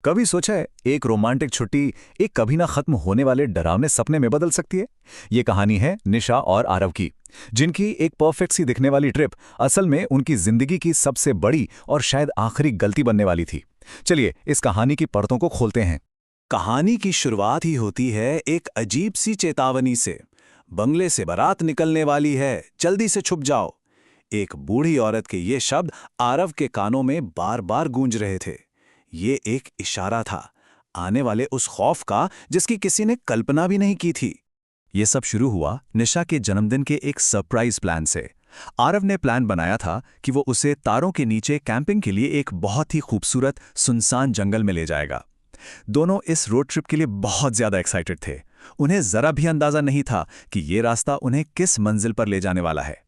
कभी सोचा है एक रोमांटिक छुट्टी एक कभी ना खत्म होने वाले डरावने सपने में बदल सकती है। ये कहानी है निशा और आरव की, जिनकी एक परफेक्ट सी दिखने वाली ट्रिप असल में उनकी जिंदगी की सबसे बड़ी और शायद आखिरी गलती बनने वाली थी। चलिए इस कहानी की परतों को खोलते हैं। कहानी की शुरुआत ही होती है एक अजीब सी चेतावनी से। बंगले से बारात निकलने वाली है, जल्दी से छुप जाओ। एक बूढ़ी औरत के ये शब्द आरव के कानों में बार बार गूंज रहे थे। ये एक इशारा था, आने वाले उस खौफ का जिसकी किसी ने कल्पना भी नहीं की थी। ये सब शुरू हुआ निशा के जन्मदिन के एक सरप्राइज प्लान से। आरव ने प्लान बनाया था कि वो उसे तारों के नीचे कैंपिंग के लिए एक बहुत ही खूबसूरत सुनसान जंगल में ले जाएगा। दोनों इस रोड ट्रिप के लिए बहुत ज्यादा एक्साइटेड थे। उन्हें जरा भी अंदाजा नहीं था कि ये रास्ता उन्हें किस मंजिल पर ले जाने वाला है।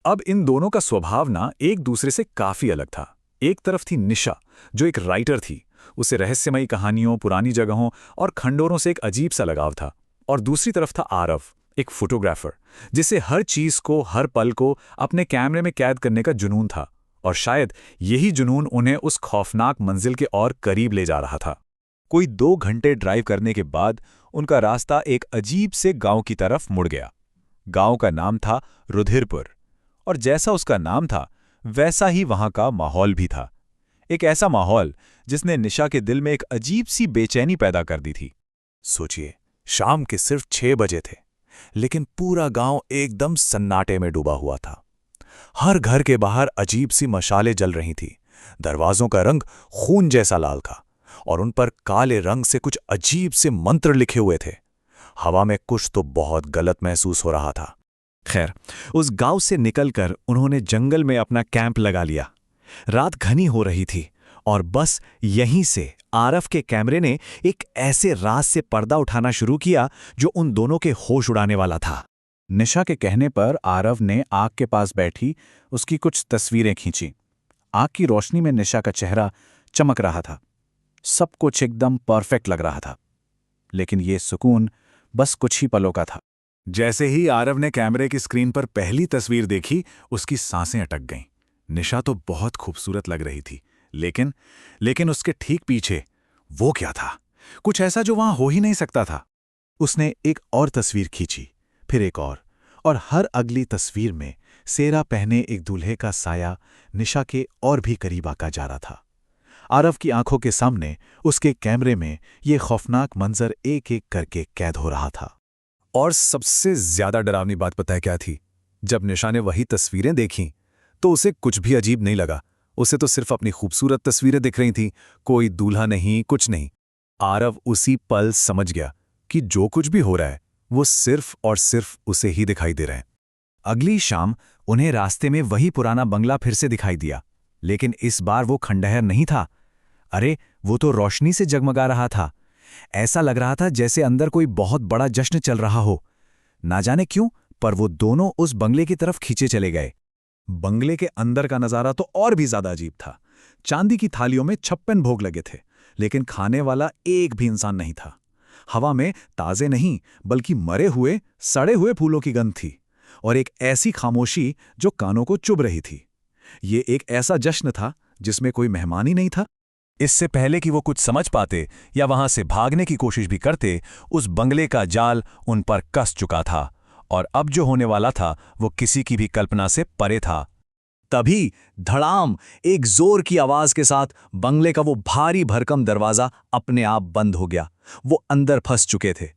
अब इन दोनों का स्वभाव ना एक दूसरे से काफी अलग था। एक तरफ थी निशा, जो एक राइटर थी। उसे रहस्यमयी कहानियों, पुरानी जगहों और खंडोरों से एक अजीब सा लगाव था। और दूसरी तरफ था आरव, एक फोटोग्राफर, जिसे हर चीज को, हर पल को अपने कैमरे में कैद करने का जुनून था। और शायद यही जुनून उन्हें उस खौफनाक मंजिल के और करीब ले जा रहा था। कोई 2 घंटे ड्राइव करने के बाद उनका रास्ता एक अजीब से गांव की तरफ मुड़ गया। गांव का नाम था रुधिरपुर, और जैसा उसका नाम था वैसा ही वहां का माहौल भी था। एक ऐसा माहौल जिसने निशा के दिल में एक अजीब सी बेचैनी पैदा कर दी थी। सोचिए, शाम के सिर्फ 6 बजे थे, लेकिन पूरा गांव एकदम सन्नाटे में डूबा हुआ था। हर घर के बाहर अजीब सी मशालें जल रही थी। दरवाजों का रंग खून जैसा लाल था, और उन पर काले रंग से कुछ अजीब से मंत्र लिखे हुए थे। हवा में कुछ तो बहुत गलत महसूस हो रहा था। खैर, उस गांव से निकलकर उन्होंने जंगल में अपना कैंप लगा लिया। रात घनी हो रही थी, और बस यहीं से आरव के कैमरे ने एक ऐसे राज से पर्दा उठाना शुरू किया जो उन दोनों के होश उड़ाने वाला था। निशा के कहने पर आरव ने आग के पास बैठी उसकी कुछ तस्वीरें खींची। आग की रोशनी में निशा का चेहरा चमक रहा था। सब कुछ एकदम परफेक्ट लग रहा था। लेकिन ये सुकून बस कुछ ही पलों का था। जैसे ही आरव ने कैमरे की स्क्रीन पर पहली तस्वीर देखी, उसकी सांसें अटक गईं। निशा तो बहुत खूबसूरत लग रही थी, लेकिन उसके ठीक पीछे वो क्या था? कुछ ऐसा जो वहां हो ही नहीं सकता था। उसने एक और तस्वीर खींची, फिर एक और हर अगली तस्वीर में सेहरा पहने एक दूल्हे का साया निशा के और भी करीब आका जा रहा था। आरव की आंखों के सामने उसके कैमरे में ये खौफनाक मंजर एक एक करके कैद हो रहा था। और सबसे ज्यादा डरावनी बात पता है क्या थी? जब निशा ने वही तस्वीरें देखीं, तो उसे कुछ भी अजीब नहीं लगा। उसे तो सिर्फ अपनी खूबसूरत तस्वीरें दिख रही थीं, कोई दूल्हा नहीं, कुछ नहीं। आरव उसी पल समझ गया कि जो कुछ भी हो रहा है वो सिर्फ और सिर्फ उसे ही दिखाई दे रहा है। अगली शाम उन्हें रास्ते में वही पुराना बंगला फिर से दिखाई दिया, लेकिन इस बार वो खंडहर नहीं था। अरे, वो तो रोशनी से जगमगा रहा था। ऐसा लग रहा था जैसे अंदर कोई बहुत बड़ा जश्न चल रहा हो। ना जाने क्यों, पर वो दोनों उस बंगले की तरफ खींचे चले गए। बंगले के अंदर का नजारा तो और भी ज्यादा अजीब था। चांदी की थालियों में 56 भोग लगे थे, लेकिन खाने वाला एक भी इंसान नहीं था। हवा में ताजे नहीं बल्कि मरे हुए, सड़े हुए फूलों की गंध थी, और एक ऐसी खामोशी जो कानों को चुभ रही थी। ये एक ऐसा जश्न था जिसमें कोई मेहमान ही नहीं था। इससे पहले कि वो कुछ समझ पाते या वहां से भागने की कोशिश भी करते, उस बंगले का जाल उन पर कस चुका था, और अब जो होने वाला था वो किसी की भी कल्पना से परे था। तभी धड़ाम, एक जोर की आवाज के साथ बंगले का वो भारी भरकम दरवाजा अपने आप बंद हो गया। वो अंदर फंस चुके थे।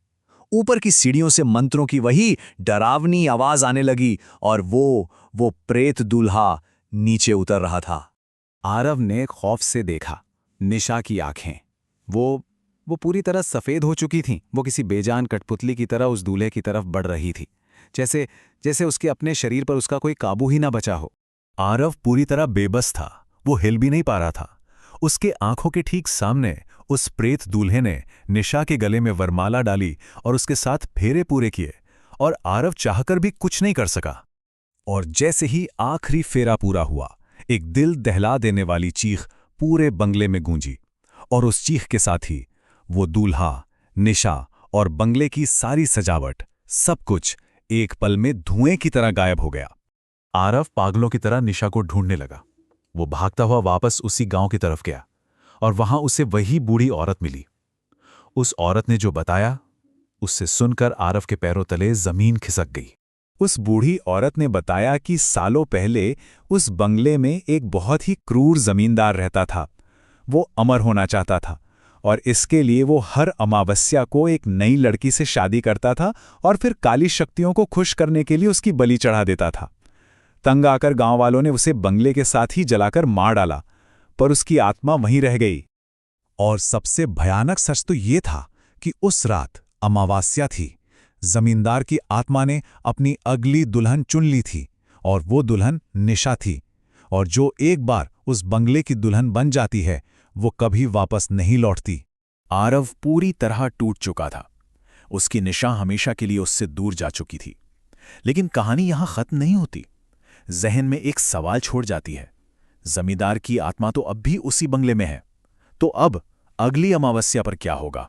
ऊपर की सीढ़ियों से मंत्रों की वही डरावनी आवाज आने लगी, और वो प्रेत दूल्हा नीचे उतर रहा था। आरव ने खौफ से देखा। निशा की आंखें वो पूरी तरह सफेद हो चुकी थीं। वो किसी बेजान कठपुतली की तरह उस दूल्हे की तरफ बढ़ रही थी, जैसे उसके अपने शरीर पर उसका कोई काबू ही ना बचा हो। आरव पूरी तरह बेबस था। वो हिल भी नहीं पा रहा था। उसके आंखों के ठीक सामने उस प्रेत दूल्हे ने निशा के गले में वरमाला डाली और उसके साथ फेरे पूरे किए, और आरव चाहकर भी कुछ नहीं कर सका। और जैसे ही आखिरी फेरा पूरा हुआ, एक दिल दहला देने वाली चीख पूरे बंगले में गूंजी, और उस चीख के साथ ही वो दूल्हा, निशा और बंगले की सारी सजावट, सब कुछ एक पल में धुएं की तरह गायब हो गया। आरव पागलों की तरह निशा को ढूंढने लगा। वो भागता हुआ वापस उसी गांव की तरफ गया, और वहां उसे वही बूढ़ी औरत मिली। उस औरत ने जो बताया, उससे सुनकर आरव के पैरों तले जमीन खिसक गई। उस बूढ़ी औरत ने बताया कि सालों पहले उस बंगले में एक बहुत ही क्रूर जमींदार रहता था। वो अमर होना चाहता था और इसके लिए वो हर अमावस्या को एक नई लड़की से शादी करता था और फिर काली शक्तियों को खुश करने के लिए उसकी बलि चढ़ा देता था। तंग आकर गांव वालों ने उसे बंगले के साथ ही जलाकर मार डाला, पर उसकी आत्मा वहीं रह गई। और सबसे भयानक सच तो ये था कि उस रात अमावस्या थी। जमींदार की आत्मा ने अपनी अगली दुल्हन चुन ली थी और वो दुल्हन निशा थी। और जो एक बार उस बंगले की दुल्हन बन जाती है, वो कभी वापस नहीं लौटती। आरव पूरी तरह टूट चुका था। उसकी निशा हमेशा के लिए उससे दूर जा चुकी थी। लेकिन कहानी यहां खत्म नहीं होती। जहन में एक सवाल छोड़ जाती है। जमींदार की आत्मा तो अब भी उसी बंगले में है, तो अब अगली अमावस्या पर क्या होगा?